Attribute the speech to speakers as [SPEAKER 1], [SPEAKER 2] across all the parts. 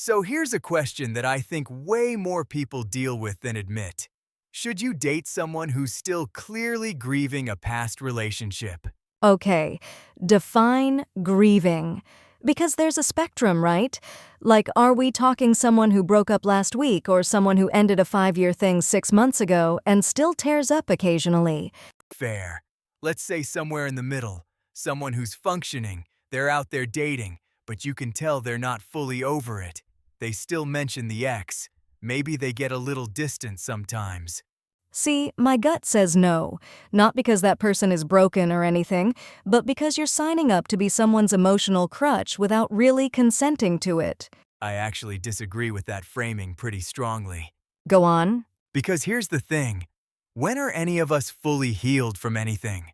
[SPEAKER 1] So here's a question that I think way more people deal with than admit. Should you date someone who's still clearly grieving a past relationship?
[SPEAKER 2] Okay, define grieving. Because there's a spectrum, right? Like, are we talking someone who broke up last week or someone who ended a 5-year thing 6 months ago and still tears up occasionally?
[SPEAKER 1] Fair. Let's say somewhere in the middle. Someone who's functioning, they're out there dating, but you can tell they're not fully over it. They still mention the ex. Maybe they get a little distant sometimes.
[SPEAKER 2] See, my gut says no, not because that person is broken or anything, but because you're signing up to be someone's emotional crutch without really consenting to it.
[SPEAKER 1] I actually disagree with that framing pretty strongly.
[SPEAKER 2] Go on.
[SPEAKER 1] Because here's the thing. When are any of us fully healed from anything?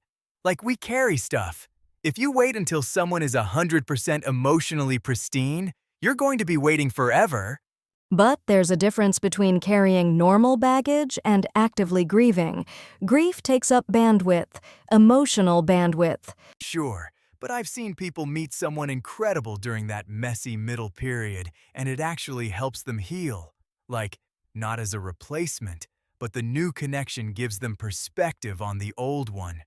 [SPEAKER 1] Like, we carry stuff. If you wait until someone is 100% emotionally pristine, you're going to be waiting forever.
[SPEAKER 2] But there's a difference between carrying normal baggage and actively grieving. Grief takes up bandwidth, emotional bandwidth.
[SPEAKER 1] Sure, but I've seen people meet someone incredible during that messy middle period, and it actually helps them heal. Like, not as a replacement, but the new connection gives them perspective on the old one.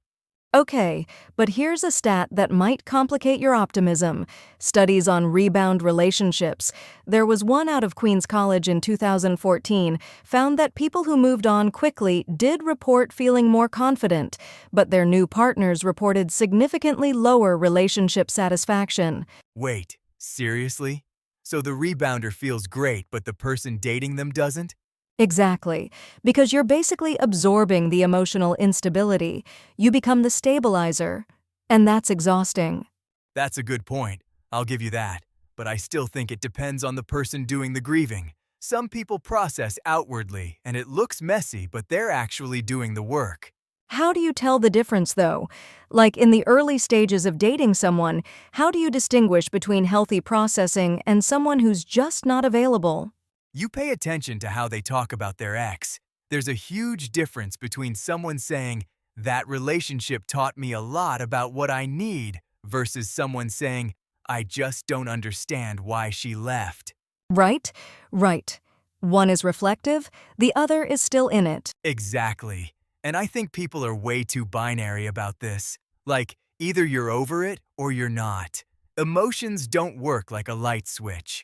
[SPEAKER 2] Okay, but here's a stat that might complicate your optimism. Studies on rebound relationships. There was one out of Queens College in 2014 found that people who moved on quickly did report feeling more confident, but their new partners reported significantly lower relationship satisfaction.
[SPEAKER 1] Wait, seriously? So the rebounder feels great, but the person dating them doesn't?
[SPEAKER 2] Exactly, because you're basically absorbing the emotional instability. You become the stabilizer, and that's exhausting.
[SPEAKER 1] That's a good point. I'll give you that. But I still think it depends on the person doing the grieving. Some people process outwardly, and it looks messy, but they're actually doing the work.
[SPEAKER 2] How do you tell the difference, though? Like in the early stages of dating someone, how do you distinguish between healthy processing and someone who's just not available?
[SPEAKER 1] You pay attention to how they talk about their ex. There's a huge difference between someone saying, "That relationship taught me a lot about what I need," versus someone saying, "I just don't understand why she left."
[SPEAKER 2] Right? Right. One is reflective, the other is still in it.
[SPEAKER 1] Exactly. And I think people are way too binary about this. Like, either you're over it or you're not. Emotions don't work like a light switch.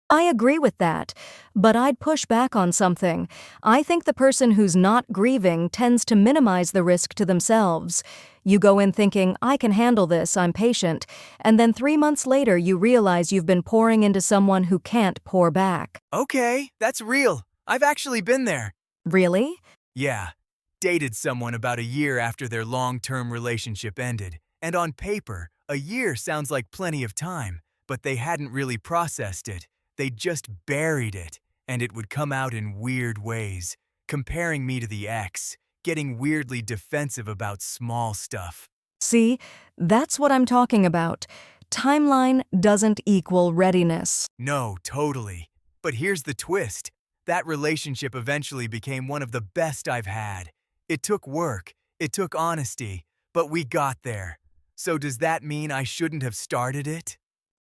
[SPEAKER 2] I agree with that, but I'd push back on something. I think the person who's not grieving tends to minimize the risk to themselves. You go in thinking, I can handle this, I'm patient, and then 3 months later you realize you've been pouring into someone who can't pour back.
[SPEAKER 1] Okay, that's real. I've actually been there.
[SPEAKER 2] Really?
[SPEAKER 1] Yeah. Dated someone about a year after their long-term relationship ended, and on paper, a year sounds like plenty of time, but they hadn't really processed it. They just buried it, and it would come out in weird ways, comparing me to the ex, getting weirdly defensive about small stuff.
[SPEAKER 2] See, that's what I'm talking about. Timeline doesn't equal readiness.
[SPEAKER 1] No, totally. But here's the twist. That relationship eventually became one of the best I've had. It took work, it took honesty, but we got there. So does that mean I shouldn't have started it?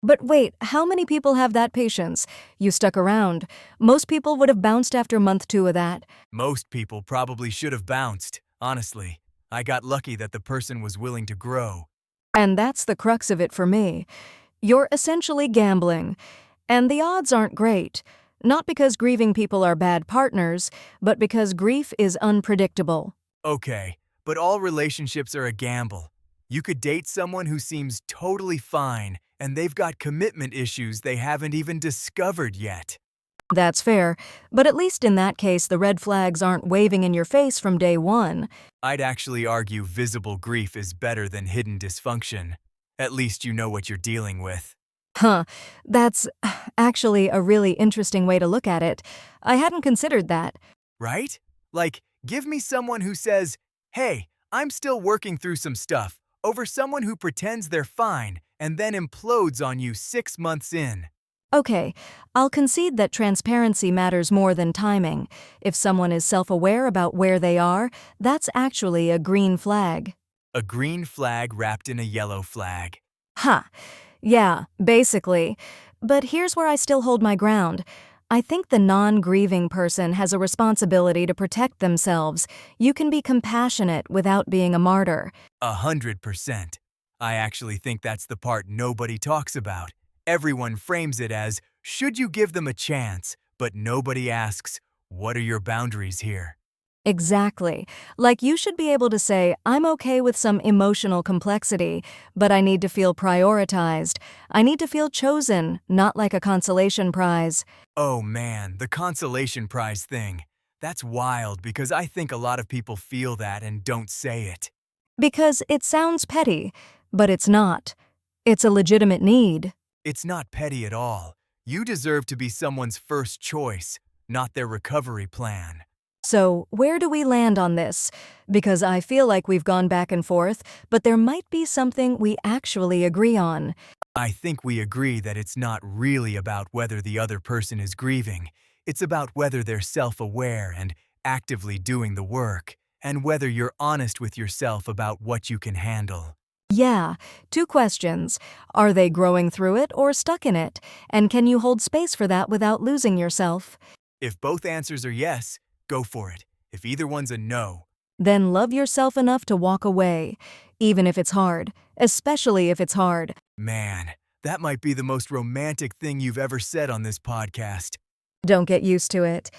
[SPEAKER 2] But wait, how many people have that patience? You stuck around. Most people would have bounced after month 2 of that.
[SPEAKER 1] Most people probably should have bounced, honestly. I got lucky that the person was willing to grow.
[SPEAKER 2] And that's the crux of it for me. You're essentially gambling. And the odds aren't great. Not because grieving people are bad partners, but because grief is unpredictable.
[SPEAKER 1] Okay, but all relationships are a gamble. You could date someone who seems totally fine, and they've got commitment issues they haven't even discovered yet.
[SPEAKER 2] That's fair, but at least in that case the red flags aren't waving in your face from day one.
[SPEAKER 1] I'd actually argue visible grief is better than hidden dysfunction. At least you know what you're dealing with.
[SPEAKER 2] Huh, that's actually a really interesting way to look at it. I hadn't considered that.
[SPEAKER 1] Right? Like, give me someone who says, "Hey, I'm still working through some stuff," over someone who pretends they're fine and then implodes on you 6 months in.
[SPEAKER 2] Okay, I'll concede that transparency matters more than timing. If someone is self-aware about where they are, that's actually a green flag.
[SPEAKER 1] A green flag wrapped in a yellow flag.
[SPEAKER 2] Ha! Yeah, basically. But here's where I still hold my ground. I think the non-grieving person has a responsibility to protect themselves. You can be compassionate without being a martyr.
[SPEAKER 1] 100%. I actually think that's the part nobody talks about. Everyone frames it as, should you give them a chance? But nobody asks, what are your boundaries here?
[SPEAKER 2] Exactly. Like you should be able to say, I'm okay with some emotional complexity, but I need to feel prioritized. I need to feel chosen, not like a consolation prize.
[SPEAKER 1] Oh man, the consolation prize thing. That's wild because I think a lot of people feel that and don't say it.
[SPEAKER 2] Because it sounds petty, but it's not. It's a legitimate need.
[SPEAKER 1] It's not petty at all. You deserve to be someone's first choice, not their recovery plan.
[SPEAKER 2] So, where do we land on this? Because I feel like we've gone back and forth, but there might be something we actually agree on.
[SPEAKER 1] I think we agree that it's not really about whether the other person is grieving. It's about whether they're self-aware and actively doing the work, and whether you're honest with yourself about what you can handle.
[SPEAKER 2] Yeah, two questions. Are they growing through it or stuck in it? And can you hold space for that without losing yourself?
[SPEAKER 1] If both answers are yes, go for it. If either one's a no,
[SPEAKER 2] Then love yourself enough to walk away, even if it's hard, especially if it's hard.
[SPEAKER 1] man, that might be the most romantic thing you've ever said on this podcast.
[SPEAKER 2] Don't get used to it.